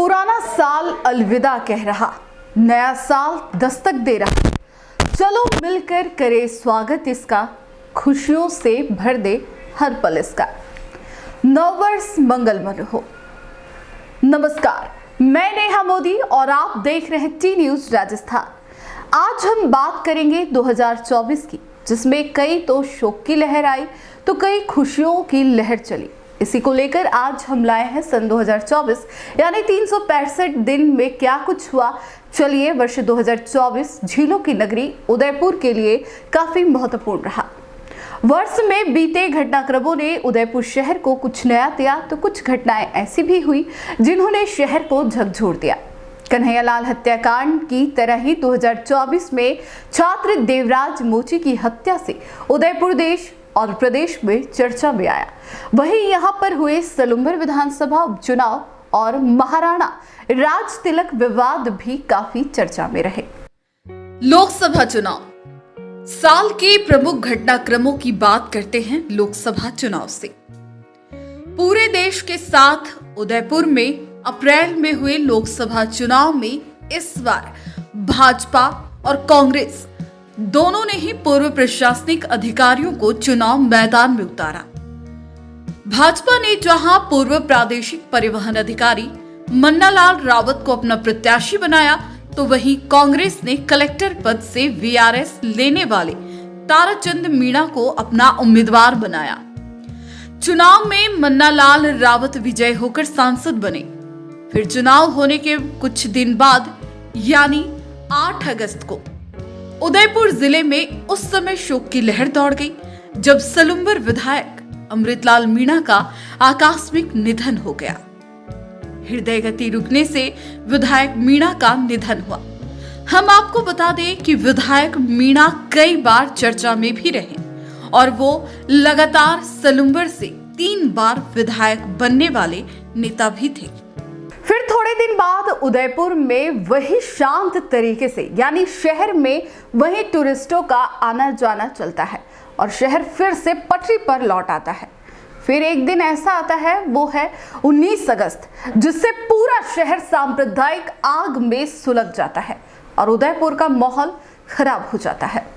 पुराना साल अलविदा कह रहा, नया साल दस्तक दे रहा। चलो मिलकर करे स्वागत इसका, खुशियों से भर दे हर पल इसका। नववर्ष मंगलमय हो। नमस्कार, मैं नेहा मोदी और आप देख रहे हैं टी न्यूज राजस्थान। आज हम बात करेंगे 2024 की, जिसमें कई तो शोक की लहर आई तो कई खुशियों की लहर चली। इसी को लेकर आज हम लाए हैं सन 2024 यानी 365 दिन में क्या कुछ हुआ। चलिए, वर्ष 2024 झीलों की नगरी उदयपुर के लिए काफी महत्वपूर्ण रहा। वर्ष में बीते घटनाक्रमों ने उदयपुर शहर को कुछ नया दिया तो कुछ घटनाएं ऐसी भी हुई जिन्होंने शहर को झकझोर दिया। कन्हैयालाल हत्याकांड की तरह ही 2024 में छात्र देवराज मोची की हत्या से उदयपुर देश और प्रदेश में चर्चा में आया। वहीं यहां पर हुए सलुंबर विधानसभा उपचुनाव और महाराणा राज तिलक विवाद भी काफी चर्चा में रहे। लोकसभा चुनाव, साल के प्रमुख घटनाक्रमों की बात करते हैं। लोकसभा चुनाव से पूरे देश के साथ उदयपुर में अप्रैल में हुए लोकसभा चुनाव में इस बार भाजपा और कांग्रेस दोनों ने ही पूर्व प्रशासनिक अधिकारियों को चुनाव मैदान में उतारा। भाजपा ने जहां पूर्व प्रादेशिक परिवहन अधिकारी मन्नालाल रावत को अपना प्रत्याशी बनाया, तो वहीं कांग्रेस ने कलेक्टर पद से वीआरएस लेने वाले ताराचंद मीणा को अपना उम्मीदवार बनाया। चुनाव में मन्नालाल रावत विजय होकर सांसद बने। फिर चुनाव होने के कुछ दिन बाद यानी 8 अगस्त को उदयपुर जिले में उस समय शोक की लहर दौड़ गई जब सलुंबर विधायक अमृतलाल मीणा का आकस्मिक निधन हो गया। हृदय गति रुकने से विधायक मीणा का निधन हुआ। हम आपको बता दें कि विधायक मीणा कई बार चर्चा में भी रहे और वो लगातार सलुंबर से 3 बार विधायक बनने वाले नेता भी थे। फिर थोड़े दिन बाद उदयपुर में वही शांत तरीके से यानी शहर में वही टूरिस्टों का आना जाना चलता है और शहर फिर से पटरी पर लौट आता है। फिर एक दिन ऐसा आता है, वो है 19 अगस्त, जिससे पूरा शहर सांप्रदायिक आग में सुलग जाता है और उदयपुर का माहौल खराब हो जाता है।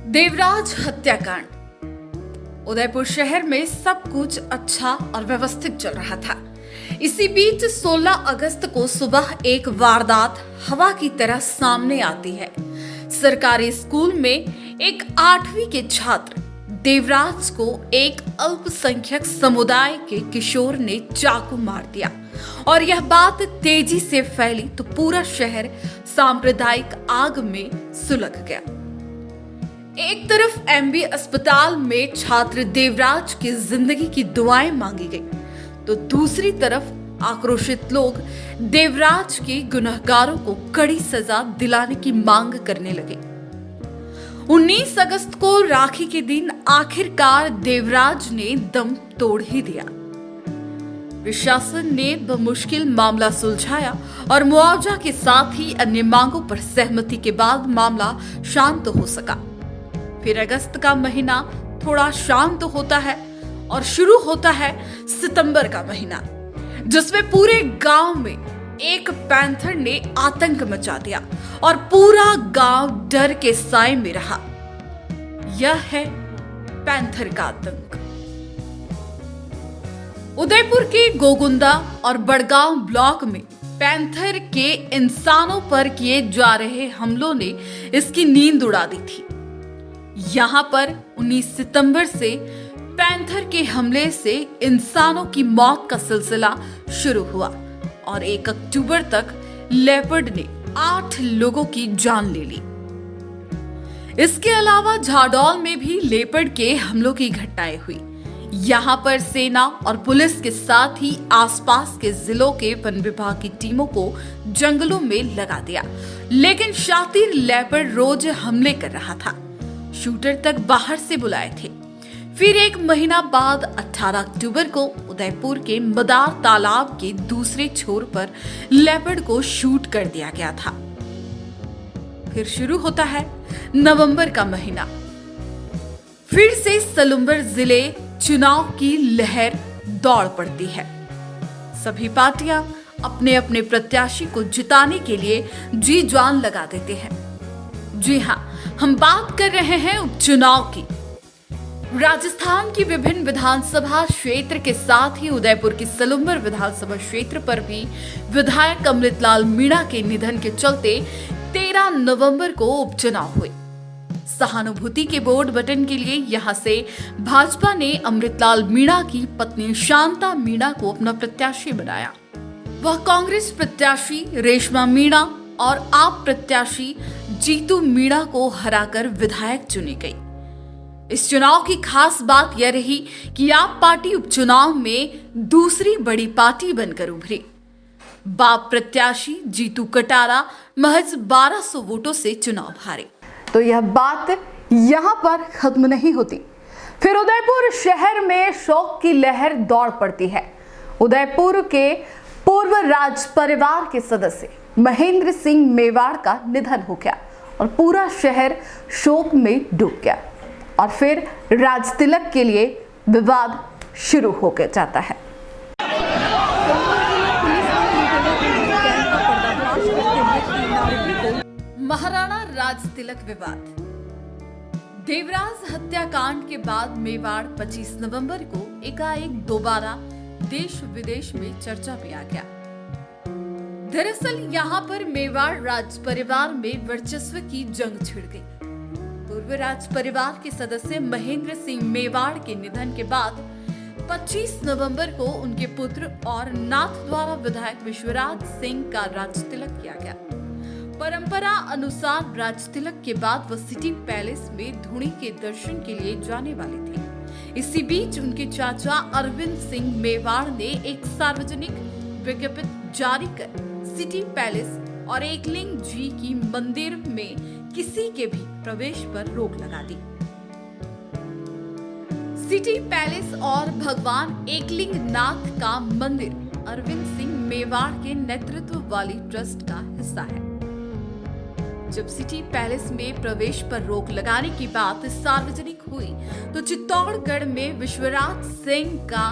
देवराज हत्याकांड। उदयपुर शहर में सब कुछ अच्छा और व्यवस्थित चल रहा था। इसी बीच 16 अगस्त को सुबह एक वारदात हवा की तरह सामने आती है। सरकारी स्कूल में एक 8वीं के छात्र देवराज को एक अल्पसंख्यक समुदाय के किशोर ने चाकू मार दिया और यह बात तेजी से फैली तो पूरा शहर सांप्रदायिक आग में सुलग गया। एक तरफ एमबी अस्पताल में छात्र देवराज की जिंदगी की दुआएं मांगी गई, तो दूसरी तरफ आक्रोशित लोग देवराज के गुनहगारों को कड़ी सजा दिलाने की मांग करने लगे। 19 अगस्त को राखी के दिन आखिरकार देवराज ने दम तोड़ ही दिया। प्रशासन ने बमुश्किल मामला सुलझाया और मुआवजा के साथ ही अन्य मांगों पर सहमति के बाद मामला शांत हो सका। फिर अगस्त का महीना थोड़ा शांत होता है और शुरू होता है सितंबर का महीना, जिसमें पूरे गांव में एक पैंथर ने आतंक मचा दिया और पूरा गांव डर के साए में रहा। यह है पैंथर का आतंक। उदयपुर के गोगुंदा और बड़गांव ब्लॉक में पैंथर के इंसानों पर किए जा रहे हमलों ने इसकी नींद उड़ा दी थी। यहां पर 19 सितंबर से पैंथर के हमले से इंसानों की मौत का सिलसिला शुरू हुआ और 1 अक्टूबर तक लेपर्ड ने 8 लोगों की जान ले ली। इसके अलावा झाडौल में भी लेपर्ड के हमलों की घटनाएं हुई। यहां पर सेना और पुलिस के साथ ही आसपास के जिलों के वन विभाग की टीमों को जंगलों में लगा दिया, लेकिन शातिर लेपर्ड रोज हमले कर रहा था। शूटर तक बाहर से बुलाए थे। फिर एक महीना बाद 18 अक्टूबर को उदयपुर के मदार तालाब के दूसरे छोर पर लेपर्ड को शूट कर दिया गया था। फिर शुरू होता है नवंबर का महीना। फिर से सलुम्बर जिले चुनाव की लहर दौड़ पड़ती है। सभी पार्टियां अपने अपने प्रत्याशी को जिताने के लिए जी जान लगा देते हैं। जी हां, हम बात कर रहे हैं उपचुनाव की। राजस्थान की विभिन्न विधानसभा क्षेत्र के साथ ही उदयपुर की सलुम्बर विधानसभा क्षेत्र पर भी विधायक अमृतलाल मीणा के निधन के चलते 13 नवंबर को उपचुनाव हुए। सहानुभूति के वोट बटन के लिए यहां से भाजपा ने अमृतलाल मीणा की पत्नी शांता मीणा को अपना प्रत्याशी बनाया। वह कांग्रेस प्रत्याशी रेशमा मीणा और आप प्रत्याशी जीतू मीणा को हराकर विधायक चुनी गई। इस चुनाव की खास बात यह रही कि आप पार्टी उपचुनाव में दूसरी बड़ी पार्टी बनकर उभरी। बाप प्रत्याशी जीतू कटारा महज 1200 वोटों से चुनाव हारे। तो यह बात यहां पर खत्म नहीं होती। फिर उदयपुर शहर में शोक की लहर दौड़ पड़ती है। उदयपुर के पूर्व राज परिवार के सदस्य महेंद्र सिंह मेवाड़ का निधन हो गया और पूरा शहर शोक में डूब गया। और फिर राज तिलक के लिए विवाद शुरू हो जाता है। महाराणा राज तिलक विवाद। देवराज हत्याकांड के बाद मेवाड़ 25 नवंबर को एकाएक दोबारा देश विदेश में चर्चा में आ गया। दरअसल यहाँ पर मेवाड़ राज परिवार में वर्चस्व की जंग छिड़ गई। पूर्व राज परिवार के सदस्य महेंद्र सिंह मेवाड़ के निधन के बाद 25 नवंबर को उनके पुत्र और नाथ द्वारा विधायक विश्वराज सिंह का राज तिलक किया गया। परंपरा अनुसार राज तिलक के बाद वह सिटी पैलेस में धुनी के दर्शन के लिए जाने वाले थे। इसी बीच उनके चाचा अरविंद सिंह मेवाड़ ने एक सार्वजनिक विज्ञप्ति जारी कर सिटी पैलेस और एकलिंग जी की मंदिर में किसी के भी प्रवेश पर रोक लगा दी। सिटी पैलेस और भगवान एकलिंग नाथ का मंदिर अरविंद सिंह मेवाड़ के नेतृत्व वाली ट्रस्ट का हिस्सा है। जब सिटी पैलेस में प्रवेश पर रोक लगाने की बात सार्वजनिक हुई तो चित्तौड़गढ़ में विश्वराज सिंह का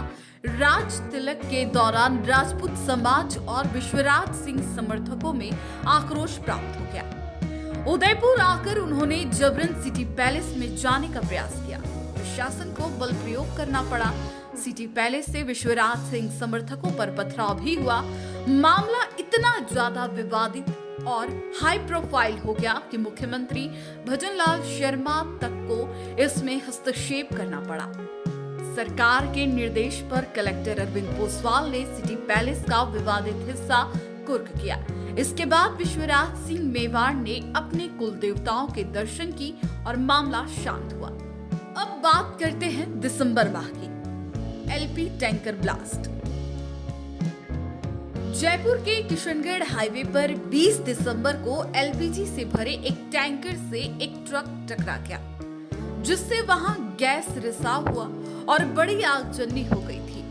राज तिलक के दौरान राजपूत समाज और विश्वराज सिंह समर्थकों में आक्रोश प्राप्त हो गया। उदयपुर आकर उन्होंने जबरन सिटी पैलेस में जाने का प्रयास किया। प्रशासन को बल प्रयोग करना पड़ा। सिटी पैलेस से विश्वराज सिंह समर्थकों पर पथराव भी हुआ। मामला इतना ज्यादा विवादित और हाई प्रोफाइल हो गया कि मुख्यमंत्री भजनलाल शर्मा तक को इसमें हस्तक्षेप करना पड़ा। सरकार के निर्देश पर कलेक्टर अरविंद पोसवाल ने सिटी पैलेस का विवादित हिस्सा कुर्क किया। इसके बाद विश्वराज सिंह मेवाड़ ने अपने कुल देवताओं के दर्शन की और मामला शांत हुआ। अब बात करते हैं दिसंबर माह की। LP tanker blast. जयपुर के किशनगढ़ हाईवे पर 20 दिसंबर को एलपीजी से भरे एक टैंकर से एक ट्रक टकरा गया, जिससे वहां गैस रिसाव हुआ और बड़ी आगजनी हो गई थी।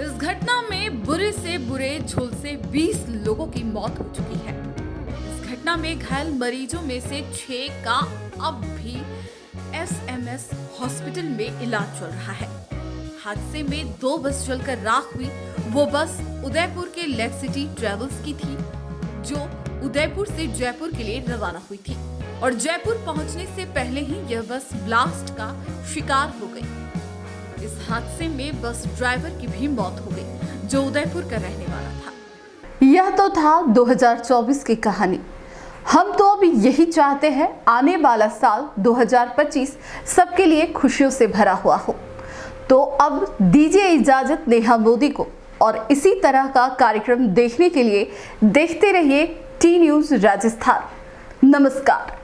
इस घटना में बुरे से बुरे झुलसे 20 लोगों की मौत हो चुकी है। इस घटना में घायल मरीजों में से 6 का अब भी एसएमएस हॉस्पिटल में इलाज चल रहा है। हादसे में 2 बस जलकर राख हुई। वो बस उदयपुर के लेक्सिटी ट्रेवल्स की थी, जो उदयपुर से जयपुर के लिए रवाना हुई थी और जयपुर पहुंचने से पहले ही यह बस ब्लास्ट का शिकार हो गई। इस हादसे में बस ड्राइवर की भी मौत हो गई, जो उदयपुर का रहने वाला था। यह तो था 2024 की कहानी। हम तो अब यही चाहते हैं आने वाला साल 2025 सबके लिए खुशियों से भरा हुआ हो। तो अब दीजिए इजाजत नेहा मोदी को और इसी तरह का कार्यक्रम देखने के लिए देखते रहिए टी न्यूज़ राजस्थान। नमस्कार।